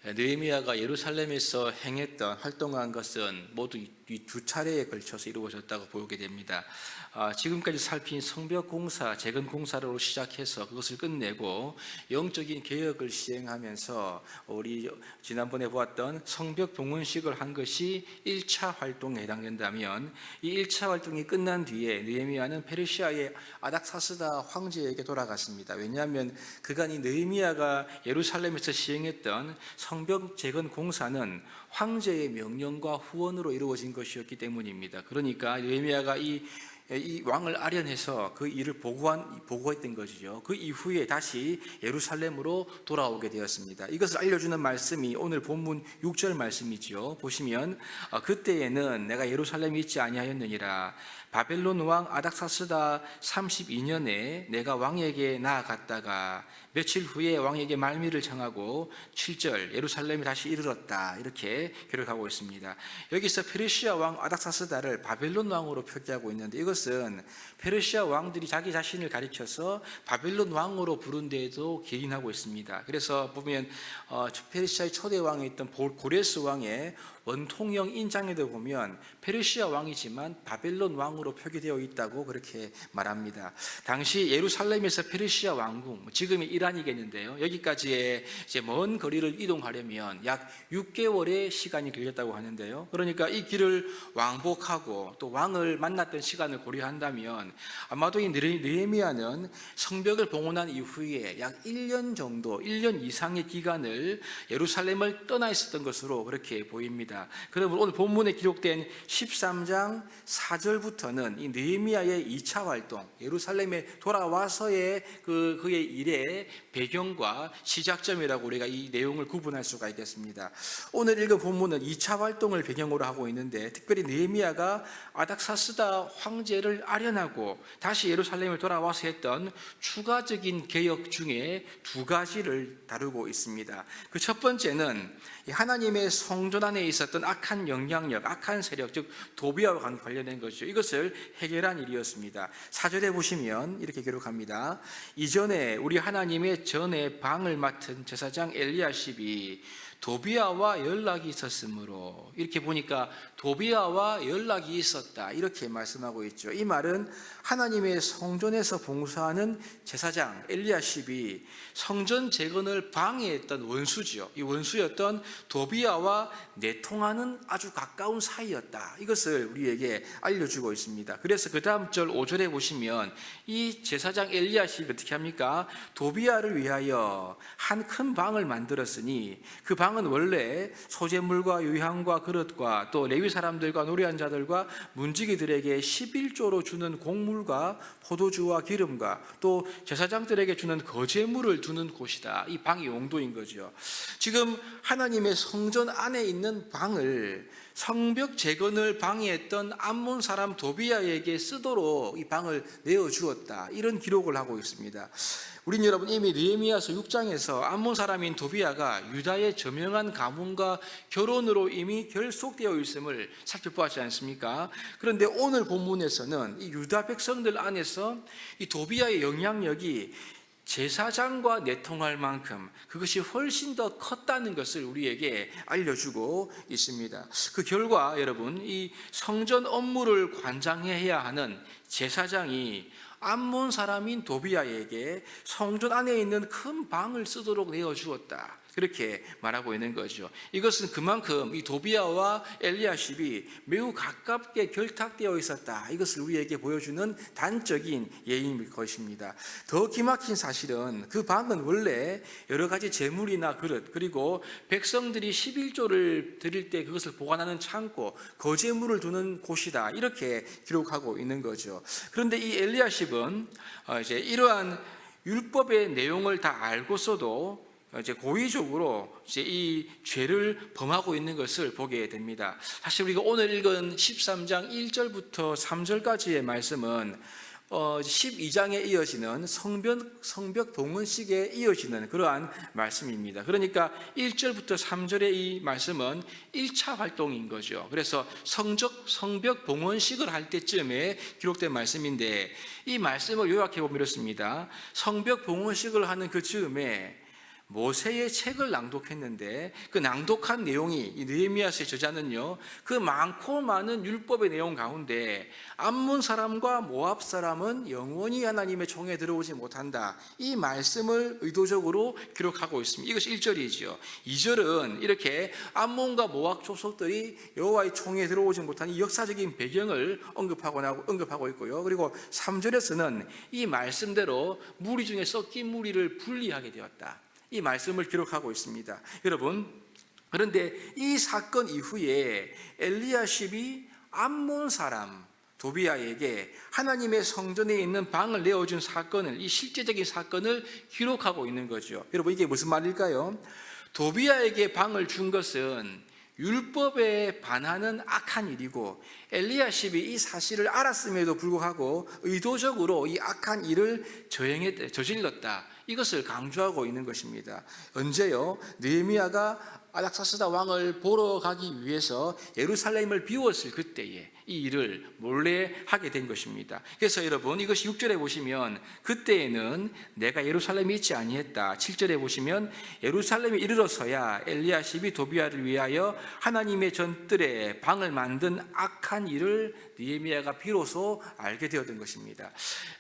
느헤미야가 예루살렘에서 행했던 활동한 것은 모두 이 두 차례에 걸쳐서 이루어졌다고 보게 됩니다. 지금까지 살핀 성벽 공사, 재건 공사로 시작해서 그것을 끝내고 영적인 개혁을 시행하면서 우리 지난번에 보았던 성벽 봉헌식을 한 것이 1차 활동에 해당된다면, 이 1차 활동이 끝난 뒤에 느헤미야는 페르시아의 아닥사스다 황제에게 돌아갔습니다. 왜냐하면 그간 이 느헤미야가 예루살렘에서 시행했던 성벽 재건 공사는 황제의 명령과 후원으로 이루어진 것이었기 때문입니다. 그러니까 느헤미야가 이 왕을 아련해서 그 일을 보고했던 것이죠. 그 이후에 다시 예루살렘으로 돌아오게 되었습니다. 이것을 알려주는 말씀이 오늘 본문 6절 말씀이죠. 보시면 그때에는 내가 예루살렘에 있지 아니하였느니라. 바벨론 왕 아닥사스다 32년에 내가 왕에게 나아갔다가 며칠 후에 왕에게 말미를 청하고 7절 예루살렘에 다시 이르렀다, 이렇게 기록하고 있습니다. 여기서 페르시아 왕 아닥사스다를 바벨론 왕으로 표기하고 있는데, 이것은 페르시아 왕들이 자기 자신을 가리켜서 바벨론 왕으로 부른 데에도 기인하고 있습니다. 그래서 보면 페르시아의 초대 왕이 있던 고레스 왕의 원통형 인장에도 보면 페르시아 왕이지만 바벨론 왕으로 표기되어 있다고 그렇게 말합니다. 당시 예루살렘에서 페르시아 왕궁, 지금의 이란이겠는데요, 여기까지의 이제 먼 거리를 이동하려면 약 6개월의 시간이 걸렸다고 하는데요. 그러니까 이 길을 왕복하고 또 왕을 만났던 시간을 고려한다면 아마도 이 느헤미야는 성벽을 봉헌한 이후에 약 1년 정도, 1년 이상의 기간을 예루살렘을 떠나 있었던 것으로 그렇게 보입니다. 그러면 오늘 본문에 기록된 13장 4절부터는 이 느헤미야의 2차 활동, 예루살렘에 돌아와서의 그의 일의 배경과 시작점이라고 우리가 이 내용을 구분할 수가 있겠습니다. 오늘 읽은 본문은 2차 활동을 배경으로 하고 있는데, 특별히 느헤미야가 아닥사스다 황제를 아련하고 다시 예루살렘에 돌아와서 했던 추가적인 개혁 중에 두 가지를 다루고 있습니다. 그 첫 번째는 하나님의 성전 안에 있었던 악한 영향력, 악한 세력, 즉 도비아와 관련된 것이죠. 이것을 해결한 일이었습니다. 4절에 보시면 이렇게 기록합니다. 이전에 우리 하나님의 전에 방을 맡은 제사장 엘리야십이 도비아와 연락이 있었으므로, 이렇게 보니까 도비아와 연락이 있었다, 이렇게 말씀하고 있죠. 이 말은 하나님의 성전에서 봉사하는 제사장 엘리야십이 성전 재건을 방해했던 원수지요. 이 원수였던 도비아와 내통하는 아주 가까운 사이였다, 이것을 우리에게 알려주고 있습니다. 그래서 그 다음 절 5절에 보시면 이 제사장 엘리야십이 어떻게 합니까? 도비아를 위하여 한 큰 방을 만들었으니 그 방은 원래 소재물과 유향과 그릇과 또 레위 사람들과 노래한 자들과 문지기들에게 11조로 주는 곡물과 포도주와 기름과 또 제사장들에게 주는 거제물을 두는 곳이다. 이 방이 용도인 거죠. 지금 하나님의 성전 안에 있는 방을 성벽 재건을 방해했던 암몬 사람 도비아에게 쓰도록 이 방을 내어주었다, 이런 기록을 하고 있습니다. 우린 여러분 이미 느헤미야서 6장에서 암몬 사람인 도비아가 유다의 저명한 가문과 결혼으로 이미 결속되어 있음을 살펴보았지 않습니까? 그런데 오늘 본문에서는 이 유다 백성들 안에서 이 도비아의 영향력이 제사장과 내통할 만큼 그것이 훨씬 더 컸다는 것을 우리에게 알려주고 있습니다. 그 결과 여러분, 이 성전 업무를 관장해야 하는 제사장이 암몬 사람인 도비아에게 성전 안에 있는 큰 방을 쓰도록 내어주었다, 그렇게 말하고 있는 거죠. 이것은 그만큼 이 도비아와 엘리야십이 매우 가깝게 결탁되어 있었다, 이것을 우리에게 보여주는 단적인 예인 것입니다. 더 기막힌 사실은 그 방은 원래 여러 가지 재물이나 그릇, 그리고 백성들이 11조를 드릴 때 그것을 보관하는 창고, 거제물을 두는 곳이다, 이렇게 기록하고 있는 거죠. 그런데 이 엘리야십은 이제 이러한 율법의 내용을 다 알고서도 이제 고의적으로 이제 이 죄를 범하고 있는 것을 보게 됩니다. 사실 우리가 오늘 읽은 13장 1절부터 3절까지의 말씀은 12장에 이어지는 성벽 봉헌식에 이어지는 그러한 말씀입니다. 그러니까 1절부터 3절의 이 말씀은 1차 활동인 거죠. 그래서 성벽 봉헌식을 할 때쯤에 기록된 말씀인데, 이 말씀을 요약해 보면 이렇습니다. 성벽 봉헌식을 하는 그 즈음에 모세의 책을 낭독했는데 그 낭독한 내용이 이 느헤미야서의 저자는요, 그 많고 많은 율법의 내용 가운데 암몬 사람과 모압 사람은 영원히 하나님의 총에 들어오지 못한다, 이 말씀을 의도적으로 기록하고 있습니다. 이것이 1절이죠. 2절은 이렇게 암몬과 모압 족속들이 여호와의 총에 들어오지 못한 이 역사적인 배경을 언급하고 있고요. 그리고 3절에서는 이 말씀대로 무리 중에 섞인 무리를 분리하게 되었다, 이 말씀을 기록하고 있습니다. 여러분, 그런데 이 사건 이후에 엘리야십이 암몬 사람 도비아에게 하나님의 성전에 있는 방을 내어준 사건을, 이 실제적인 사건을 기록하고 있는 거죠. 여러분, 이게 무슨 말일까요? 도비아에게 방을 준 것은 율법에 반하는 악한 일이고, 엘리야십이 이 사실을 알았음에도 불구하고 의도적으로 이 악한 일을 저질렀다, 이것을 강조하고 있는 것입니다. 언제요? 느헤미야가 아닥사스다 왕을 보러 가기 위해서 예루살렘을 비웠을 그때에 이 일을 몰래 하게 된 것입니다. 그래서 여러분, 이것이 6절에 보시면 그때에는 내가 예루살렘에 있지 아니했다. 7절에 보시면 예루살렘에 이르러서야 엘리야십이 도비아를 위하여 하나님의 전뜰에 방을 만든 악한 일을 느헤미야가 비로소 알게 되었던 것입니다.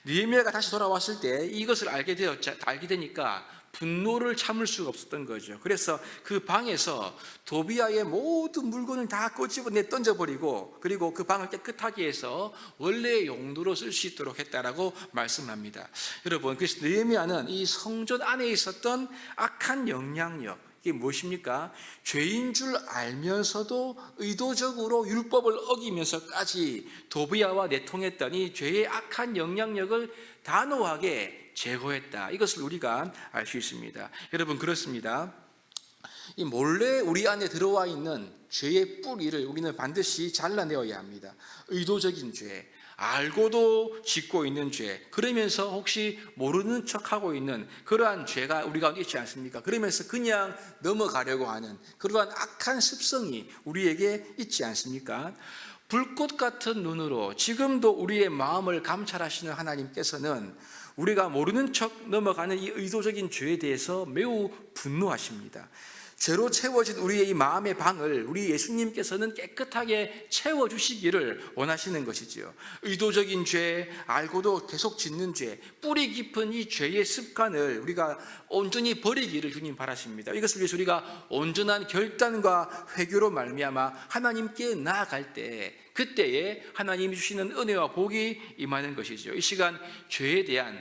느헤미야가 다시 돌아왔을 때 이것을 알게 되니까 분노를 참을 수가 없었던 거죠. 그래서 그 방에서 도비아의 모든 물건을 다 꼬집어내 던져버리고, 그리고 그 방을 깨끗하게 해서 원래의 용도로 쓸 수 있도록 했다라고 말씀합니다. 여러분, 그래서 느헤미야는 이 성전 안에 있었던 악한 영향력, 이게 무엇입니까? 죄인 줄 알면서도 의도적으로 율법을 어기면서까지 도비아와 내통했던 이 죄의 악한 영향력을 단호하게 제거했다, 이것을 우리가 알 수 있습니다. 여러분, 그렇습니다. 이 몰래 우리 안에 들어와 있는 죄의 뿌리를 우리는 반드시 잘라내어야 합니다. 의도적인 죄, 알고도 짓고 있는 죄, 그러면서 혹시 모르는 척하고 있는 그러한 죄가 우리 가운데 있지 않습니까? 그러면서 그냥 넘어가려고 하는 그러한 악한 습성이 우리에게 있지 않습니까? 불꽃 같은 눈으로 지금도 우리의 마음을 감찰하시는 하나님께서는 우리가 모르는 척 넘어가는 이 의도적인 죄에 대해서 매우 분노하십니다. 죄로 채워진 우리의 이 마음의 방을 우리 예수님께서는 깨끗하게 채워주시기를 원하시는 것이지요. 의도적인 죄, 알고도 계속 짓는 죄, 뿌리 깊은 이 죄의 습관을 우리가 온전히 버리기를 주님 바라십니다. 이것을 위해서 우리가 온전한 결단과 회개로 말미암아 하나님께 나아갈 때, 그때에 하나님이 주시는 은혜와 복이 임하는 것이죠. 이 시간 죄에 대한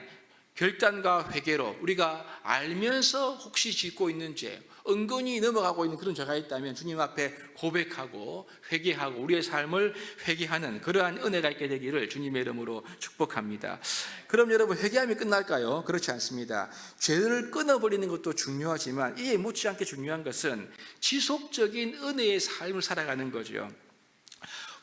결단과 회개로 우리가 알면서 혹시 짓고 있는 죄, 은근히 넘어가고 있는 그런 죄가 있다면 주님 앞에 고백하고 회개하고 우리의 삶을 회개하는 그러한 은혜가 있게 되기를 주님의 이름으로 축복합니다. 그럼 여러분, 회개하면 끝날까요? 그렇지 않습니다. 죄를 끊어버리는 것도 중요하지만 이에 못지않게 중요한 것은 지속적인 은혜의 삶을 살아가는 거죠.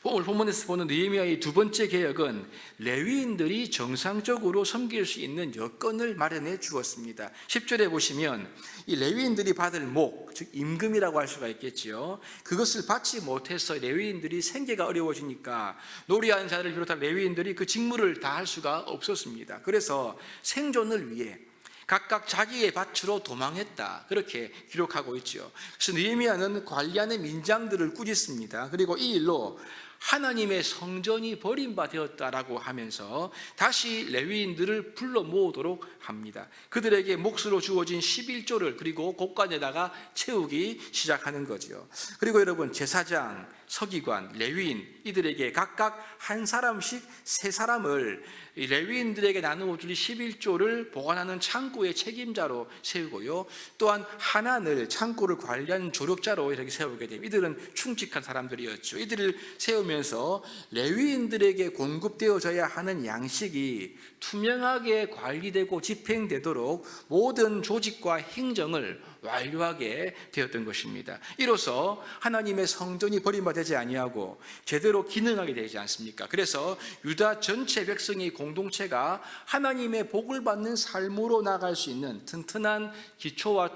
오늘 본문에서 보는 느헤미야의 두 번째 개혁은 레위인들이 정상적으로 섬길 수 있는 여건을 마련해 주었습니다. 10절에 보시면 이 레위인들이 받을 목, 즉 임금이라고 할 수가 있겠지요. 그것을 받지 못해서 레위인들이 생계가 어려워지니까 노리하는 자들을 비롯한 레위인들이 그 직무를 다할 수가 없었습니다. 그래서 생존을 위해 각각 자기의 밭으로 도망했다, 그렇게 기록하고 있죠. 그래서 느헤미야는 관리하는 민장들을 꾸짖습니다. 그리고 이 일로 하나님의 성전이 버림받았다라고 하면서 다시 레위인들을 불러 모으도록 합니다. 그들에게 몫으로 주어진 11조를 그리고 곳간에다가 채우기 시작하는 거죠. 그리고 여러분, 제사장, 서기관, 레위인 이들에게 각각 한 사람씩 세 사람을 레위인들에게 나누어 줄 11조를 보관하는 창고의 책임자로 세우고요, 또한 하난을 창고를 관리하는 조력자로 이렇게 세우게 됩니다. 이들은 충직한 사람들이었죠. 이들을 세우면서 레위인들에게 공급되어져야 하는 양식이 투명하게 관리되고 집행되도록 모든 조직과 행정을 완료하게 되었던 것입니다. 이로써 하나님의 성전이 버림받지 아니하고 제대로 기능하게 되지 않습니까? 그래서 유다 전체 백성의 공동체가 하나님의 복을 받는 삶으로 나아갈 수 있는 튼튼한 기초와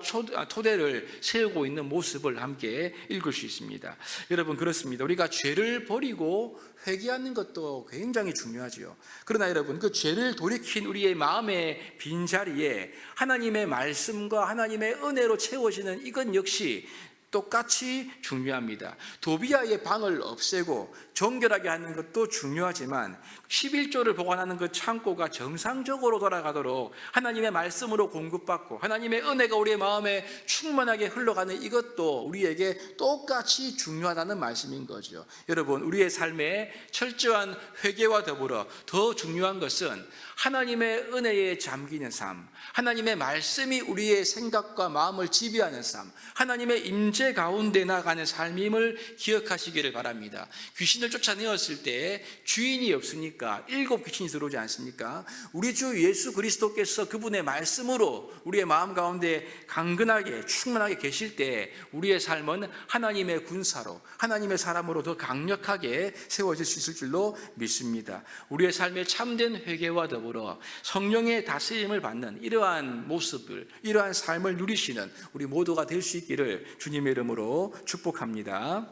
토대를 세우고 있는 모습을 함께 읽을 수 있습니다. 여러분, 그렇습니다. 우리가 죄를 버리고 회개하는 것도 굉장히 중요하지요. 그러나 여러분, 그 죄를 돌이킨 우리의 마음의 빈자리에 하나님의 말씀과 하나님의 은혜로 채워지는 이건 역시 똑같이 중요합니다. 도비아의 방을 없애고 정결하게 하는 것도 중요하지만 11조를 보관하는 그 창고가 정상적으로 돌아가도록 하나님의 말씀으로 공급받고 하나님의 은혜가 우리의 마음에 충만하게 흘러가는 이것도 우리에게 똑같이 중요하다는 말씀인 거죠. 여러분, 우리의 삶에 철저한 회개와 더불어 더 중요한 것은 하나님의 은혜에 잠기는 삶, 하나님의 말씀이 우리의 생각과 마음을 지배하는 삶, 하나님의 임재 가운데 나가는 삶임을 기억하시기를 바랍니다. 귀신을 쫓아내었을 때 주인이 없으니까 7 귀신이 들어오지 않습니까? 우리 주 예수 그리스도께서 그분의 말씀으로 우리의 마음 가운데 강건하게 충만하게 계실 때 우리의 삶은 하나님의 군사로, 하나님의 사람으로 더 강력하게 세워질 수 있을 줄로 믿습니다. 우리의 삶에 참된 회개와 더불어 성령의 다스림을 받는 이러한 모습을, 이러한 삶을 누리시는 우리 모두가 될 수 있기를 주님의 이름으로 축복합니다.